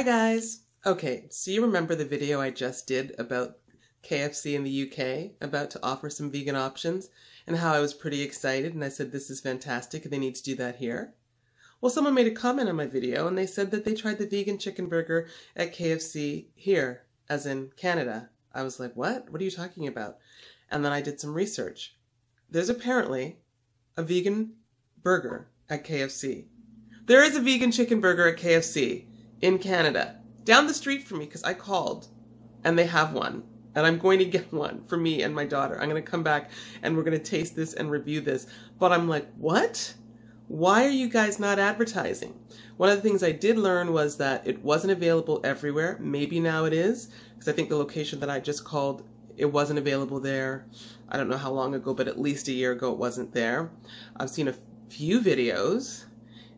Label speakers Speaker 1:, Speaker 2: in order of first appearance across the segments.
Speaker 1: Hi guys! Okay, so you remember the video I just did about KFC in the UK, about to offer some vegan options, and how I was pretty excited and I said this is fantastic and they need to do that here? Well, someone made a comment on my video and they said that they tried the vegan chicken burger at KFC here, as in Canada. I was like, what? What are you talking about? And then I did some research. There's apparently a vegan burger at KFC. There is a vegan chicken burger at KFC in Canada, down the street from me, because I called, and they have one. And I'm going to get one for me and my daughter. I'm going to come back and we're going to taste this and review this. But I'm like, what? Why are you guys not advertising? One of the things I did learn was that it wasn't available everywhere. Maybe now it is, because I think the location that I just called, it wasn't available there. I don't know how long ago, but at least a year ago it wasn't there. I've seen a few videos,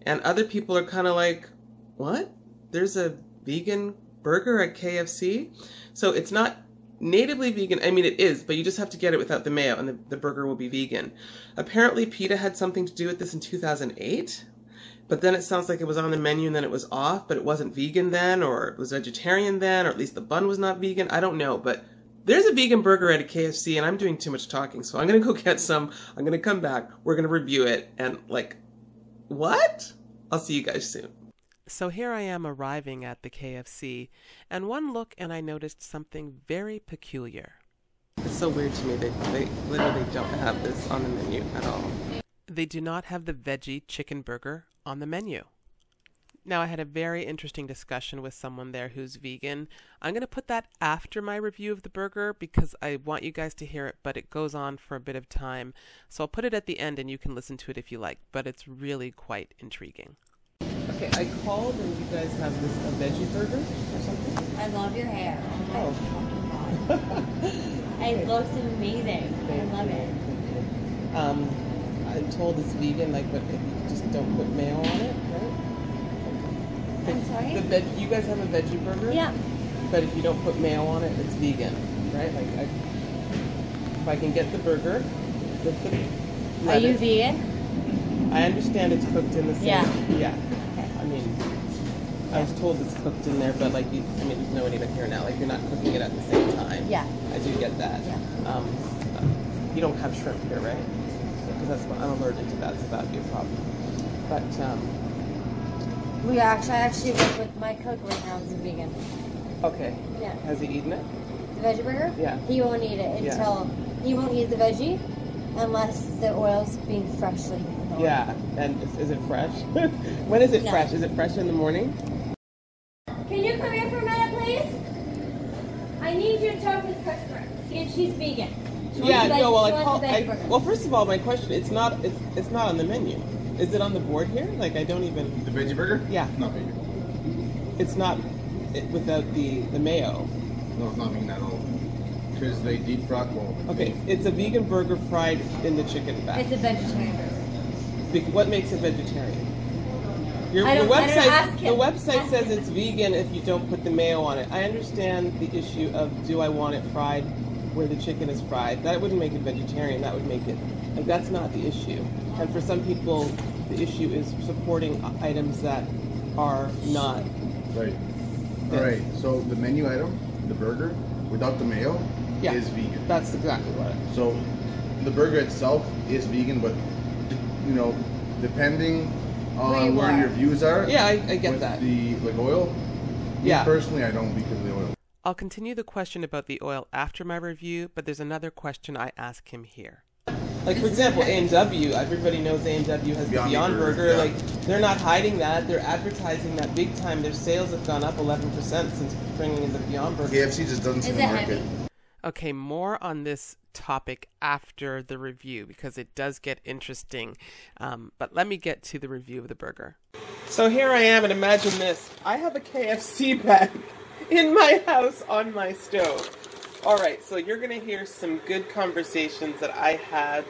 Speaker 1: and other people are kind of like, what? There's a vegan burger at KFC? So it's not natively vegan. I mean, it is, but you just have to get it without the mayo, and the burger will be vegan. Apparently, PETA had something to do with this in 2008, but then it sounds like it was on the menu and then it was off, but it wasn't vegan then, or it was vegetarian then, or at least the bun was not vegan. I don't know, but there's a vegan burger at a KFC, and I'm doing too much talking, so I'm going to go get some. I'm going to come back. We're going to review it, and like, what? I'll see you guys soon. So here I am arriving at the KFC, and one look and I noticed something very peculiar. It's so weird to me. They literally don't have this on the menu at all. They do not have the veggie chicken burger on the menu. Now, I had a very interesting discussion with someone there who's vegan. I'm going to put that after my review of the burger because I want you guys to hear it, but it goes on for a bit of time. So I'll put it at the end and you can listen to it if you like, but it's really quite intriguing. Okay, I called and you guys have this a veggie burger or something?
Speaker 2: I love your hair. Oh my fucking god. It looks amazing. I love it.
Speaker 1: I'm told it's vegan, like, but if you just don't put mayo on it, right?
Speaker 2: I'm sorry?
Speaker 1: You guys have a veggie burger?
Speaker 2: Yeah.
Speaker 1: But if you don't put mayo on it, it's vegan, right? Like, if I can get the burger with the lettuce.
Speaker 2: Are you vegan?
Speaker 1: I understand it's cooked in the same. Yeah.
Speaker 2: Okay.
Speaker 1: I mean, I was told it's cooked in there, but like, there's no need to hear now. Like, you're not cooking it at the same time.
Speaker 2: Yeah.
Speaker 1: I do get that.
Speaker 2: Yeah.
Speaker 1: You don't have shrimp here, right? Because I'm allergic to that, so that would be a problem. But
Speaker 2: we actually work with my cook right now. He's a vegan.
Speaker 1: Okay.
Speaker 2: Yeah.
Speaker 1: Has he eaten it?
Speaker 2: The veggie burger?
Speaker 1: Yeah.
Speaker 2: He won't eat it until he won't eat the veggie unless the oil's being freshly.
Speaker 1: Yeah. And is it fresh? When is it fresh? Is it fresh in the morning?
Speaker 2: Can you come here for a minute, please? I need you to talk to this customer. She's vegan.
Speaker 1: Well, first of all, my question, it's not on the menu. Is it on the board here? Like, I don't even...
Speaker 3: The veggie burger?
Speaker 1: Yeah.
Speaker 3: Not vegan.
Speaker 1: It's not without the mayo.
Speaker 3: No, it's not vegan at all. Because they deep fry, well...
Speaker 1: Okay, it's a vegan burger fried in the chicken fat.
Speaker 2: It's a vegetarian burger.
Speaker 1: What makes it vegetarian? The website says it's vegan if you don't put the mayo on it. I understand the issue of, do I want it fried where the chicken is fried? That wouldn't make it vegetarian. That would make it... Like, that's not the issue. And for some people, the issue is supporting items that are not...
Speaker 3: Right. Alright, so the menu item, the burger, without the mayo, is vegan.
Speaker 1: That's exactly what it is. So
Speaker 3: the burger itself is vegan, but, you know, depending on where your views are...
Speaker 1: Yeah, I get that.
Speaker 3: The oil, me personally, I don't because of the oil.
Speaker 1: I'll continue the question about the oil after my review, but there's another question I ask him here. Like, for example, A&W, everybody knows A&W has the Beyond Burger. Yeah. Like, they're not hiding that. They're advertising that big time. Their sales have gone up 11% since bringing in the Beyond Burger.
Speaker 3: KFC just doesn't see the market.
Speaker 1: Okay, more on this topic after the review because it does get interesting. But let me get to the review of the burger. So here I am, and imagine this. I have a KFC bag in my house on my stove. All right, so you're going to hear some good conversations that I had.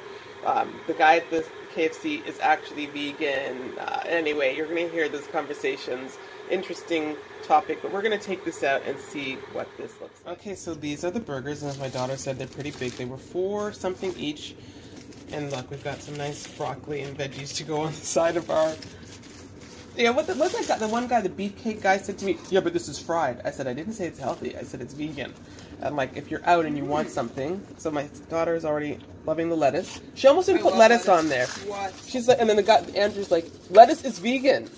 Speaker 1: The guy at the KFC is actually vegan. Anyway, you're going to hear those conversations. Interesting topic, but we're going to take this out and see what this looks like. Okay, so these are the burgers, and as my daughter said, they're pretty big. They were $4 something each. And look, we've got some nice broccoli and veggies to go on the side of our Yeah, what's that guy? The one guy, the beefcake guy, said to me, "Yeah, but this is fried." I said, "I didn't say it's healthy. I said it's vegan." And like, if you're out and you want something, so my daughter is already loving the lettuce. She almost didn't put lettuce on there.
Speaker 2: What?
Speaker 1: She's like, and then Andrew's like, "Lettuce is vegan."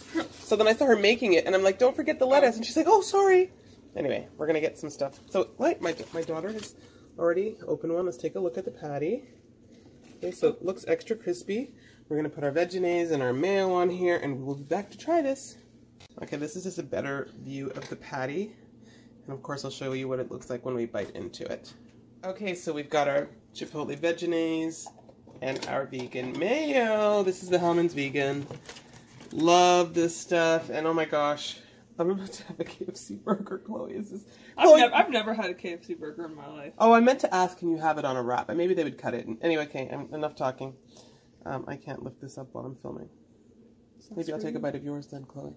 Speaker 1: So then I saw her making it, and I'm like, "Don't forget the lettuce." And she's like, "Oh, sorry." Anyway, we're gonna get some stuff. So, like, my daughter has already opened one. Let's take a look at the patty. Okay, so it looks extra crispy. We're going to put our veggie and our mayo on here, and we'll be back to try this. Okay, this is just a better view of the patty. And of course, I'll show you what it looks like when we bite into it. Okay, so we've got our chipotle veggie and our vegan mayo. This is the Hellman's Vegan. Love this stuff. And oh my gosh, I'm about to have a KFC burger, Chloe. Is this...
Speaker 2: I've never had a KFC burger in my life.
Speaker 1: Oh, I meant to ask, can you have it on a wrap? And maybe they would cut it. Anyway, okay, enough talking. I can't lift this up while I'm filming. Maybe I'll take a bite of yours then, Chloe. Do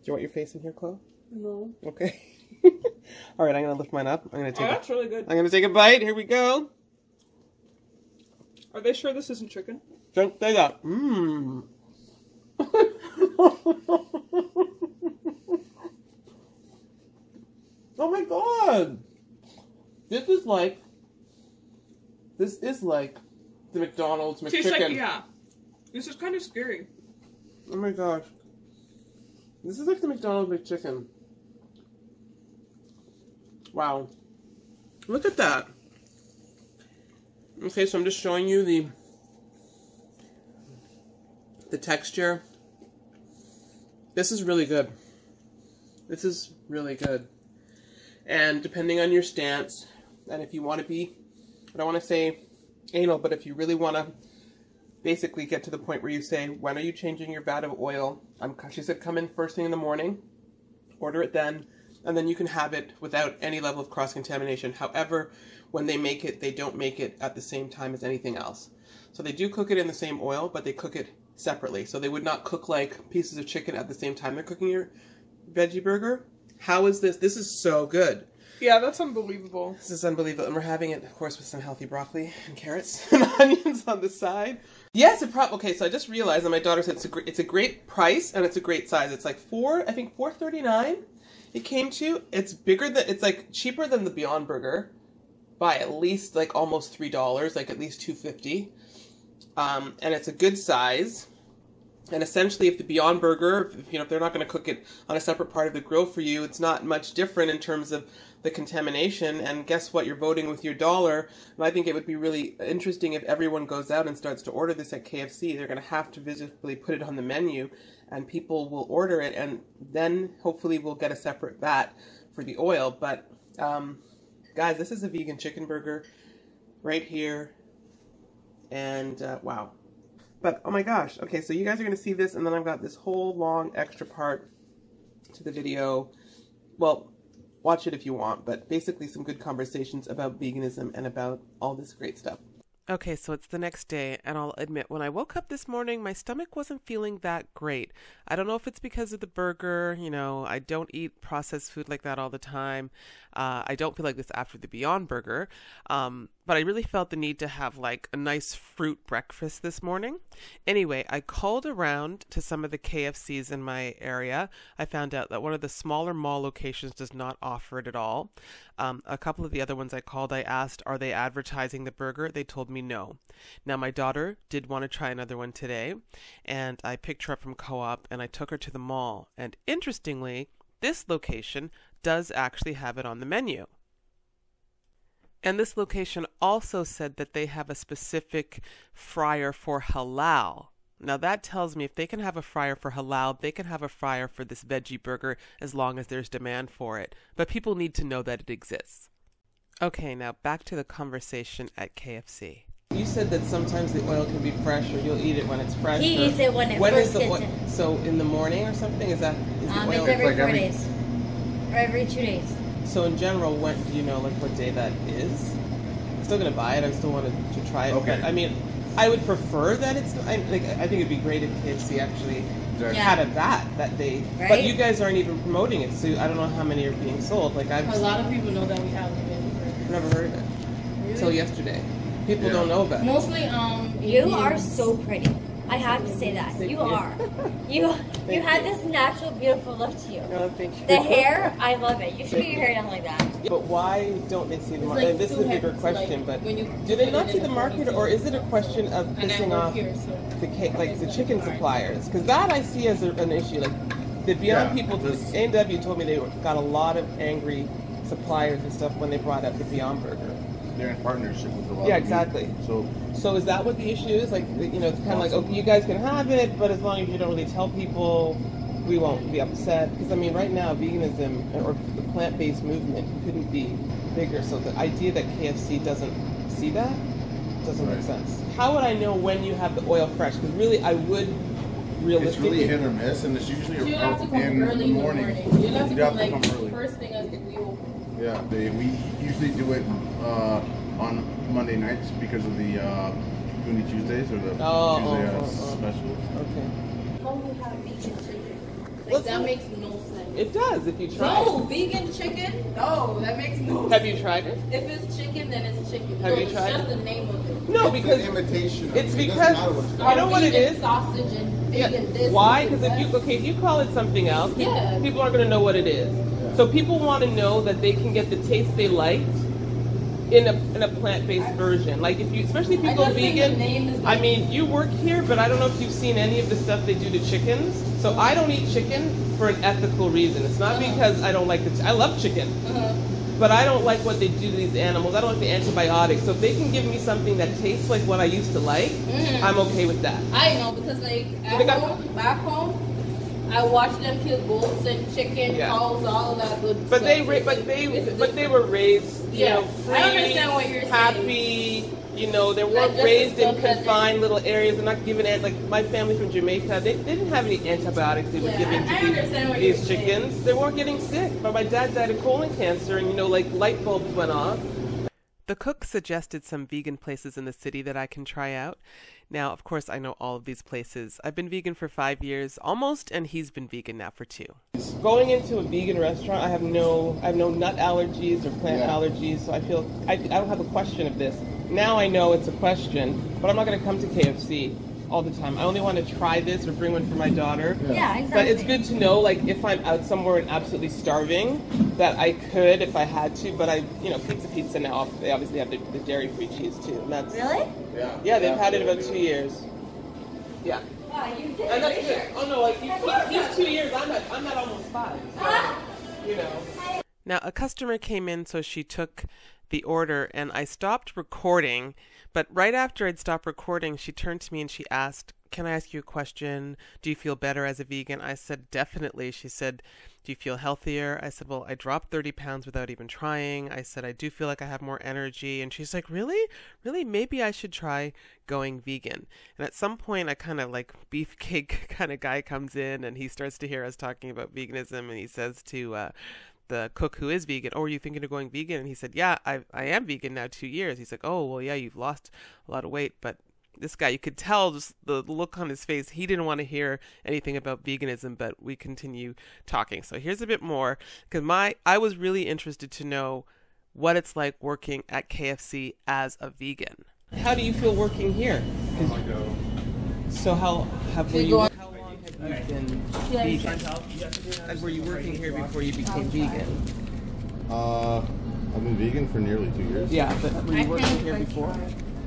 Speaker 1: you want your face in here, Chloe?
Speaker 2: No.
Speaker 1: Okay. All right, I'm going to lift mine up. I'm going to take
Speaker 2: that's really good.
Speaker 1: I'm going to take a bite. Here we go.
Speaker 2: Are they sure this isn't chicken?
Speaker 1: Don't say that. Mmm. Oh my god. This is like the McDonald's McChicken.
Speaker 2: Tastes like, yeah. This is kind of scary.
Speaker 1: Oh my gosh. This is like the McDonald's McChicken. Wow. Look at that. Okay, so I'm just showing you the texture. This is really good. This is really good. And depending on your stance, and if you want to be, I don't want to say anal, but if you really want to basically get to the point where you say, when are you changing your vat of oil? She said come in first thing in the morning, order it then, and then you can have it without any level of cross-contamination. However, when they make it, they don't make it at the same time as anything else. So they do cook it in the same oil, but they cook it separately. So they would not cook like pieces of chicken at the same time they're cooking your veggie burger. How is this? This is so good.
Speaker 2: Yeah, that's unbelievable.
Speaker 1: This is unbelievable. And we're having it, of course, with some healthy broccoli and carrots and onions on the side. Yes, okay, so I just realized that my daughter said it's a great price and it's a great size. It's like $4.39 it came to. It's it's like cheaper than the Beyond Burger by at least like almost $3, like at least $2.50. And it's a good size. And essentially, if the Beyond Burger, if they're not going to cook it on a separate part of the grill for you, it's not much different in terms of the contamination. And guess what? You're voting with your dollar. And I think it would be really interesting if everyone goes out and starts to order this at KFC. They're going to have to visibly put it on the menu, and people will order it, and then hopefully we'll get a separate vat for the oil. But guys, this is a vegan chicken burger right here. And wow. But, oh my gosh, okay, so you guys are going to see this, and then I've got this whole long extra part to the video. Well, watch it if you want, but basically some good conversations about veganism and about all this great stuff. Okay, so it's the next day, and I'll admit, when I woke up this morning, my stomach wasn't feeling that great. I don't know if it's because of the burger. I don't eat processed food like that all the time. I don't feel like this after the Beyond Burger. But I really felt the need to have like a nice fruit breakfast this morning. Anyway, I called around to some of the KFCs in my area. I found out that one of the smaller mall locations does not offer it at all. A couple of the other ones I called, I asked, are they advertising the burger? They told me no. Now, my daughter did want to try another one today, and I picked her up from Co-op, and I took her to the mall. And interestingly, this location does actually have it on the menu. And this location also said that they have a specific fryer for halal. Now that tells me if they can have a fryer for halal, they can have a fryer for this veggie burger as long as there's demand for it. But people need to know that it exists. Okay, now back to the conversation at KFC. You said that sometimes the oil can be fresh, or you'll eat it when it's fresh.
Speaker 4: He eats it when it first gets in.
Speaker 1: So in the morning or something? Is the oil?
Speaker 4: It's every 4 days. Or every 2 days.
Speaker 1: So in general, when do you know like what day that is? I'm still gonna buy it. I still wanted to try it.
Speaker 3: Okay.
Speaker 1: But I mean, I would prefer that it's. I think it'd be great if KFC actually had a VAT that day. Right? But you guys aren't even promoting it, so I don't know how many are being sold. Like a
Speaker 5: lot of people know that we have it.
Speaker 1: Never heard of it until yesterday. People don't know about it.
Speaker 5: Mostly,
Speaker 4: you are so pretty. I have to say that. You are. You had this natural, beautiful look to you.
Speaker 1: Oh, thank you.
Speaker 4: The hair, I love it. You should get your hair done like that.
Speaker 1: But why don't they see the market?
Speaker 5: like
Speaker 1: This is a bigger question, but
Speaker 5: when you
Speaker 1: do they
Speaker 5: put
Speaker 1: not
Speaker 5: it
Speaker 1: see
Speaker 5: in
Speaker 1: the
Speaker 5: a
Speaker 1: market,
Speaker 5: ponytail.
Speaker 1: or is it a question of
Speaker 5: And I
Speaker 1: pissing
Speaker 5: work
Speaker 1: off
Speaker 5: here, so.
Speaker 1: the chicken suppliers? Because that I see as an issue. Like the Beyond people, A&W told me they got a lot of angry suppliers and stuff when they brought up the Beyond Burger.
Speaker 3: They're in partnership with a lot.
Speaker 1: Yeah,
Speaker 3: of
Speaker 1: exactly.
Speaker 3: people.
Speaker 1: So is that what the issue is? Like, you know, it's kind of like, okay, you guys can have it, but as long as you don't really tell people, we won't be upset. Because I mean, right now, veganism or the plant-based movement couldn't be bigger. So the idea that KFC doesn't see that doesn't make sense. How would I know when you have the oil fresh? Because really, I would
Speaker 3: It's
Speaker 1: realistically.
Speaker 3: really hit or miss, and it's usually
Speaker 5: You have to come
Speaker 3: in
Speaker 5: early
Speaker 3: the morning.
Speaker 5: You have to
Speaker 3: You have
Speaker 5: come
Speaker 3: to
Speaker 5: like
Speaker 3: come early.
Speaker 5: first thing as we open.
Speaker 3: Yeah, we usually do it on Monday nights because of the Goonie Tuesdays or the Tuesday specials.
Speaker 1: Okay.
Speaker 5: How do you have vegan chicken? Like
Speaker 1: What's
Speaker 5: that
Speaker 1: that?
Speaker 5: makes no sense.
Speaker 1: It does if you try
Speaker 5: No, vegan chicken? No, that makes no
Speaker 1: it.
Speaker 5: sense.
Speaker 1: Have you tried it?
Speaker 5: If it's chicken, then it's chicken.
Speaker 1: Have
Speaker 5: No,
Speaker 1: you
Speaker 5: it's
Speaker 1: tried
Speaker 5: just
Speaker 1: it?
Speaker 5: the name of it.
Speaker 1: No,
Speaker 3: It's
Speaker 1: because
Speaker 3: an imitation. Of
Speaker 1: it's
Speaker 3: it.
Speaker 1: because-
Speaker 3: It doesn't matter what's
Speaker 1: I know what it
Speaker 5: Vegan
Speaker 1: is.
Speaker 5: Sausage and vegan this.
Speaker 1: Why?
Speaker 5: vegan
Speaker 1: Because
Speaker 5: that.
Speaker 1: if you call it something else,
Speaker 5: Yeah.
Speaker 1: people aren't going to know what it is. So people want to know that they can get the taste they liked in a plant-based version. Like if you, especially if you
Speaker 5: I
Speaker 1: go
Speaker 5: just think the
Speaker 1: vegan.
Speaker 5: name is
Speaker 1: I
Speaker 5: like-
Speaker 1: mean, you work here, but I don't know if you've seen any of the stuff they do to chickens. So I don't eat chicken for an ethical reason. It's not because I don't like I love chicken. But I don't like what they do to these animals. I don't like the antibiotics. So if they can give me something that tastes like what I used to like, I'm okay with that.
Speaker 5: I know because like
Speaker 1: They got-
Speaker 5: back home, I watched them kill goats and chicken,
Speaker 1: Yeah.
Speaker 5: cows, all of that good
Speaker 1: But
Speaker 5: stuff.
Speaker 1: they
Speaker 5: It's
Speaker 1: but they were raised, you
Speaker 5: Yeah.
Speaker 1: know, free,
Speaker 5: I understand what you're saying.
Speaker 1: happy. You know, they weren't
Speaker 5: just
Speaker 1: raised
Speaker 5: the
Speaker 1: in
Speaker 5: stuff that
Speaker 1: confined little areas. They're not given like my family from Jamaica. They didn't have any antibiotics they were
Speaker 5: Yeah,
Speaker 1: giving
Speaker 5: I
Speaker 1: to
Speaker 5: understand what
Speaker 1: these
Speaker 5: you're
Speaker 1: chickens. They weren't getting sick. But my dad died of colon cancer, and you know, like light bulbs went off. The cook suggested some vegan places in the city that I can try out. Now, of course, I know all of these places. I've been vegan for 5 years, almost, and he's been vegan now for 2. Going into a vegan restaurant, I have no nut allergies or plant allergies, so I feel I don't have a question of this. Now I know it's a question, but I'm not going to come to KFC all the time. I only want to try this or bring one for my daughter.
Speaker 4: Yeah, exactly.
Speaker 1: But it's good to know, like, if I'm out somewhere and absolutely starving, that I could if I had to. But pizza now, they obviously have the dairy-free cheese too. And that's
Speaker 4: Really?
Speaker 1: yeah, they've had it about 2 years. Yeah.
Speaker 4: Wow, you did
Speaker 1: And that's
Speaker 4: it.
Speaker 1: good. Oh no, like these 2 years, I'm at almost 5. So, you know. Now a customer came in, so she took the order, and I stopped recording. But right after I'd stopped recording, she turned to me and she asked, "Can I ask you a question? Do you feel better as a vegan?" I said, "Definitely." She said, "Do you feel healthier?" I said, "Well, I dropped 30 pounds without even trying." I said, "I do feel like I have more energy." And she's like, "Really? Really? Maybe I should try going vegan." And at some point, I kind of like beefcake kind of guy comes in and he starts to hear us talking about veganism, and he says to the cook who is vegan, "Oh, are you thinking of going vegan?" And he said, "Yeah, I am vegan now 2 years." He's like, "Oh, well, yeah, you've lost a lot of weight." But this guy, you could tell just the look on his face. He didn't want to hear anything about veganism, but we continue talking. So here's a bit more, because I was really interested to know what it's like working at KFC as a vegan. How do you feel working here? So how long have you been vegan? And were you working here before you became vegan?
Speaker 3: I've been vegan for nearly 2 years.
Speaker 1: Yeah, but were you working here before?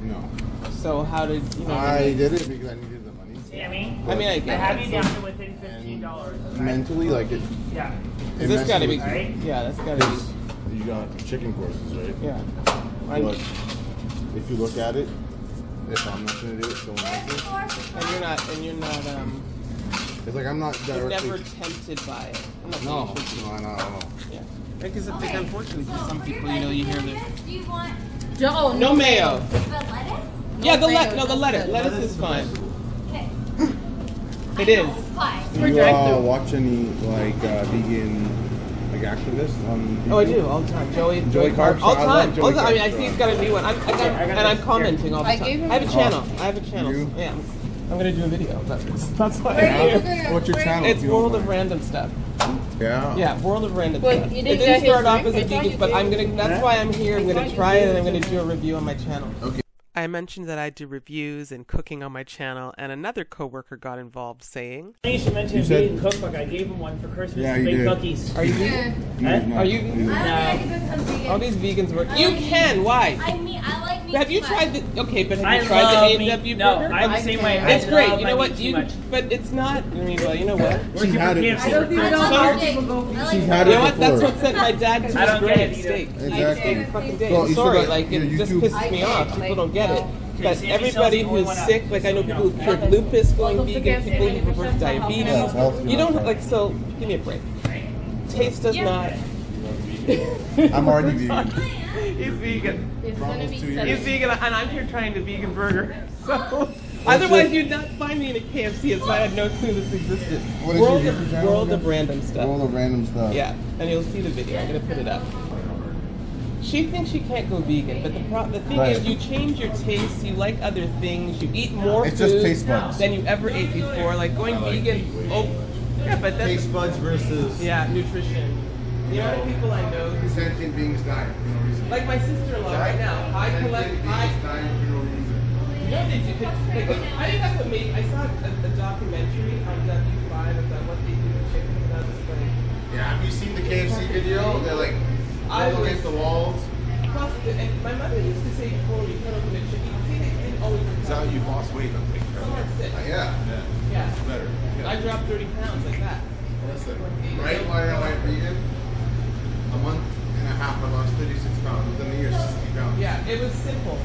Speaker 3: No.
Speaker 1: So how did you know?
Speaker 3: I did it because I needed the money.
Speaker 6: Sammy,
Speaker 1: I mean, I
Speaker 6: I
Speaker 1: get
Speaker 6: have
Speaker 1: it.
Speaker 6: you down to within $15.
Speaker 3: Mentally, like it.
Speaker 6: Yeah.
Speaker 3: It
Speaker 1: This gotta be,
Speaker 3: messes with you.
Speaker 1: yeah, that's gotta be,
Speaker 3: You got chicken courses, right?
Speaker 1: yeah.
Speaker 3: But if you look at it, if I'm not gonna do it, someone else is.
Speaker 1: And you're not,
Speaker 3: It's like I'm not
Speaker 1: you're
Speaker 3: directly.
Speaker 1: never tempted by it. I'm not
Speaker 3: No,
Speaker 1: saying you're
Speaker 3: no, no.
Speaker 1: yeah. Because I think unfortunately for some people, you know, you hear this.
Speaker 4: Do you want
Speaker 1: No mayo.
Speaker 4: the lettuce?
Speaker 1: Yeah, the
Speaker 5: mayo,
Speaker 1: no, the
Speaker 5: just
Speaker 1: lettuce.
Speaker 5: the
Speaker 1: Lettuce is fine.
Speaker 4: Okay.
Speaker 1: It is.
Speaker 4: Fine.
Speaker 3: Do you watch any like vegan like activists on YouTube?
Speaker 1: Oh, I do all the time. Joey
Speaker 3: Carbs.
Speaker 1: all the
Speaker 3: I love
Speaker 1: time.
Speaker 3: Joey
Speaker 1: All the time. I mean, I
Speaker 3: Carbs.
Speaker 1: see he's got a new one. And I'm commenting all the
Speaker 5: I
Speaker 1: time.
Speaker 5: gave him-
Speaker 1: I have a channel. I have a channel.
Speaker 3: You?
Speaker 1: Yeah. I'm gonna do a video about this. That's why
Speaker 4: Where
Speaker 1: I'm
Speaker 4: are you
Speaker 1: here.
Speaker 4: gonna-
Speaker 3: What's your channel?
Speaker 1: It's
Speaker 3: if you don't
Speaker 1: World of
Speaker 3: mind?
Speaker 1: Random Stuff.
Speaker 3: Yeah.
Speaker 1: Yeah, World of Random
Speaker 5: But
Speaker 1: Stuff.
Speaker 5: you
Speaker 1: It
Speaker 5: didn't
Speaker 1: didn't
Speaker 5: get
Speaker 1: start
Speaker 5: his
Speaker 1: off as a
Speaker 5: drink? I thought
Speaker 1: vegan,
Speaker 5: you
Speaker 1: but
Speaker 5: did.
Speaker 1: I'm gonna. That's why I'm here. I'm
Speaker 5: I
Speaker 1: gonna
Speaker 5: thought
Speaker 1: try
Speaker 5: you
Speaker 1: it, and I'm
Speaker 5: did.
Speaker 1: gonna do a review on my channel.
Speaker 3: Okay.
Speaker 1: I mentioned that I do reviews and cooking on my channel, and another coworker got involved saying,
Speaker 6: I used to mention a vegan cookbook. I gave him one for Christmas to make cookies.
Speaker 1: Are you vegan?
Speaker 6: Huh?
Speaker 1: Are you vegan?
Speaker 2: I don't think I can become vegan.
Speaker 1: All these vegans work. You can. Why?
Speaker 2: I mean, I like meat
Speaker 1: Have you
Speaker 2: too
Speaker 1: tried
Speaker 2: much.
Speaker 1: the? Okay, but have
Speaker 6: I
Speaker 1: you tried
Speaker 6: love
Speaker 1: the
Speaker 6: meat.
Speaker 1: A&W
Speaker 6: No,
Speaker 1: burger?
Speaker 6: I'm the same way.
Speaker 1: It's
Speaker 6: I
Speaker 1: great.
Speaker 6: love
Speaker 1: You know
Speaker 6: my
Speaker 1: what?
Speaker 6: meat too much.
Speaker 1: But it's not. I mean, well, you know what?
Speaker 6: Working for
Speaker 3: had it
Speaker 6: KFC.
Speaker 3: before.
Speaker 2: I love steak.
Speaker 3: She's
Speaker 2: I
Speaker 3: had
Speaker 1: You
Speaker 3: it
Speaker 1: know what? That's
Speaker 3: before.
Speaker 1: what sent my dad to
Speaker 6: I don't
Speaker 1: his
Speaker 6: get
Speaker 1: grave.
Speaker 6: it either.
Speaker 1: Steak.
Speaker 3: Exactly.
Speaker 1: Steak fucking day.
Speaker 3: Well,
Speaker 1: I'm
Speaker 3: you
Speaker 1: sorry,
Speaker 3: still got
Speaker 1: like it
Speaker 3: your
Speaker 1: just
Speaker 3: YouTube.
Speaker 1: pisses me off. People don't get it. But
Speaker 6: Sammy
Speaker 1: everybody
Speaker 6: sells the only
Speaker 1: who's
Speaker 6: one out.
Speaker 1: sick, like I know people who cured lupus, going vegan, people who reverse
Speaker 3: Yeah,
Speaker 1: diabetes.
Speaker 3: it's healthy.
Speaker 1: You don't like so. Give me a break. Taste does not.
Speaker 3: I'm already vegan.
Speaker 1: He's vegan.
Speaker 5: It's gonna be
Speaker 1: He's vegan, and I'm here trying the vegan burger. So, otherwise, you'd not find me in a KFC. It's why I had no clue this existed.
Speaker 3: What is
Speaker 1: World
Speaker 3: your
Speaker 1: of
Speaker 3: YouTube channel
Speaker 1: World of
Speaker 3: again?
Speaker 1: Random Stuff.
Speaker 3: All the random stuff.
Speaker 1: Yeah, and you'll see the video. I'm gonna put it up. She thinks she can't go vegan, but the thing
Speaker 3: Right.
Speaker 1: is, you change your taste. You like other things. You eat more
Speaker 3: It's just
Speaker 1: food
Speaker 3: taste buds.
Speaker 1: than you ever ate before. Like going vegan. Oh, yeah, but that's
Speaker 7: Taste buds versus.
Speaker 1: yeah, nutrition. The amount of people I know who
Speaker 3: Sentient beings die for no reason.
Speaker 1: like my sister-in-law right now. I collect.
Speaker 3: Sentient
Speaker 1: I
Speaker 3: beings die for no reason.
Speaker 1: no, they do. Like, I think that's what made. I saw a documentary on W5 about what they do with chicken, and I was like,
Speaker 3: Yeah, have you seen the KFC video? They're like
Speaker 1: I
Speaker 3: all
Speaker 1: was-
Speaker 3: against the walls.
Speaker 1: plus, and my mother used to say before we cut open the chicken, see, they didn't always.
Speaker 7: Is that how you've lost weight? I'm thinking.
Speaker 1: Someone sick.
Speaker 3: Yeah.
Speaker 1: Yeah.
Speaker 7: Better.
Speaker 1: I dropped 30 pounds like that.
Speaker 3: Listen, right when I went vegan, a month and a half I lost 36 pounds. Within a year, 60 pounds.
Speaker 1: Yeah, it was simple.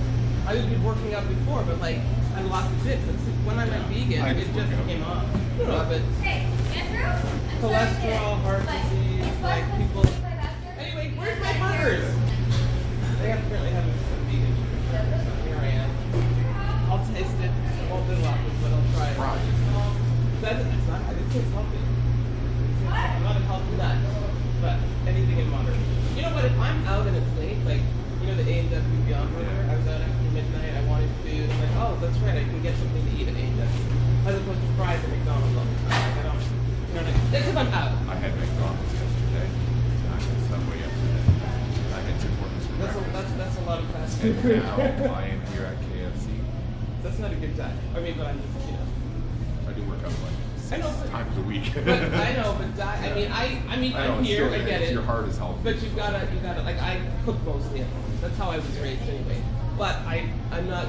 Speaker 1: I had been working out before, but like I lost a bit. But when I went vegan,
Speaker 7: I
Speaker 1: it
Speaker 7: just
Speaker 1: just
Speaker 7: work out.
Speaker 1: came off. You know, but
Speaker 2: Hey, Andrew? I'm
Speaker 1: cholesterol, heart
Speaker 2: But
Speaker 1: disease,
Speaker 2: it's
Speaker 1: like
Speaker 2: fun.
Speaker 1: people. Anyway, where's my burgers? They apparently have some vegan chicken burgers, so here I am. I'll taste it. It won't be locked, but I'll try it.
Speaker 7: Right.
Speaker 1: It's not. I didn't say it's healthy. I'm not a healthy nut, but anything in moderation. You know what? If I'm out and it's late, like you know the A&W Beyond Burger, I was out after midnight. I wanted food. I'm like, oh, that's right. I can get something to eat at A&W, as opposed to fries at McDonald's all the time. Like, I don't. You know what I mean? That's if I'm out.
Speaker 7: I had McDonald's yesterday. I had Subway yesterday. I had Tim Hortons for breakfast.
Speaker 1: That's a lot of fast
Speaker 7: And
Speaker 1: food.
Speaker 7: now I am here at KFC.
Speaker 1: That's not a good diet. I mean, but I'm just, you know.
Speaker 7: I do work out like
Speaker 1: I know,
Speaker 7: 6 times a week.
Speaker 1: but I know, but diet. I mean,
Speaker 7: I know,
Speaker 1: I'm
Speaker 7: it's
Speaker 1: here.
Speaker 7: still-
Speaker 1: I get it.
Speaker 7: Your heart is healthy.
Speaker 1: But you gotta. Like I cook mostly at home. That's how I was raised anyway. But I'm not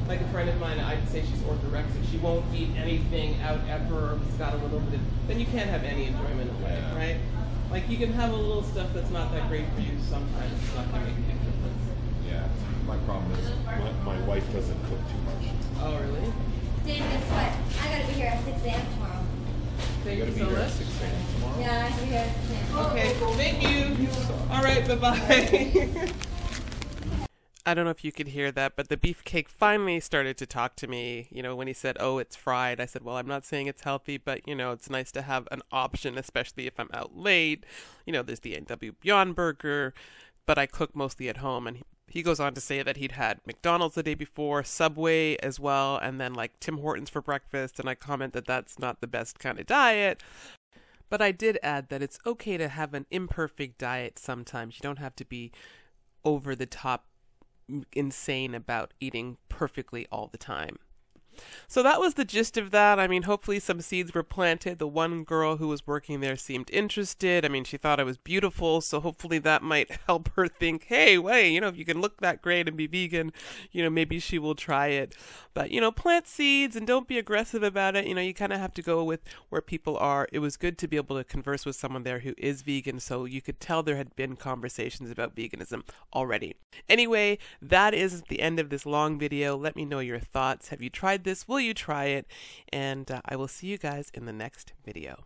Speaker 1: like a friend of mine. I'd say she's orthorexic. She won't eat anything out ever. It's got a little bit of. Then you can't have any enjoyment in life, right? Like you can have a little stuff that's not that great for you. Sometimes it's not gonna make a big difference.
Speaker 7: Yeah. My problem is my wife doesn't cook too much.
Speaker 1: Oh really?
Speaker 2: Dave, guess what? I gotta be here at 6 a.m. tomorrow.
Speaker 1: Thank
Speaker 7: You
Speaker 1: you
Speaker 7: gotta be
Speaker 1: so
Speaker 7: here at
Speaker 1: much.
Speaker 7: 6 a.m. tomorrow.
Speaker 2: Yeah, I have to be here at 6 a.m.
Speaker 1: Okay, thank you. All right, bye-bye. I don't know if you could hear that, but the beefcake finally started to talk to me. You know, when he said, oh, it's fried, I said, well, I'm not saying it's healthy, but, you know, it's nice to have an option, especially if I'm out late. You know, there's the A&W Beyond Burger, but I cook mostly at home. And he goes on to say that he'd had McDonald's the day before, Subway as well, and then like Tim Hortons for breakfast. And I comment that that's not the best kind of diet. But I did add that it's okay to have an imperfect diet sometimes. You don't have to be over the top insane about eating perfectly all the time. So that was the gist of that. I mean, hopefully some seeds were planted. The one girl who was working there seemed interested. I mean, she thought I was beautiful, so hopefully that might help her think, hey, wait, you know, if you can look that great and be vegan, you know, maybe she will try it. But, you know, plant seeds and don't be aggressive about it. You know, you kind of have to go with where people are. It was good to be able to converse with someone there who is vegan, so you could tell there had been conversations about veganism already. Anyway, that is the end of this long video. Let me know your thoughts. Have you tried this? Will you try it? And I will see you guys in the next video.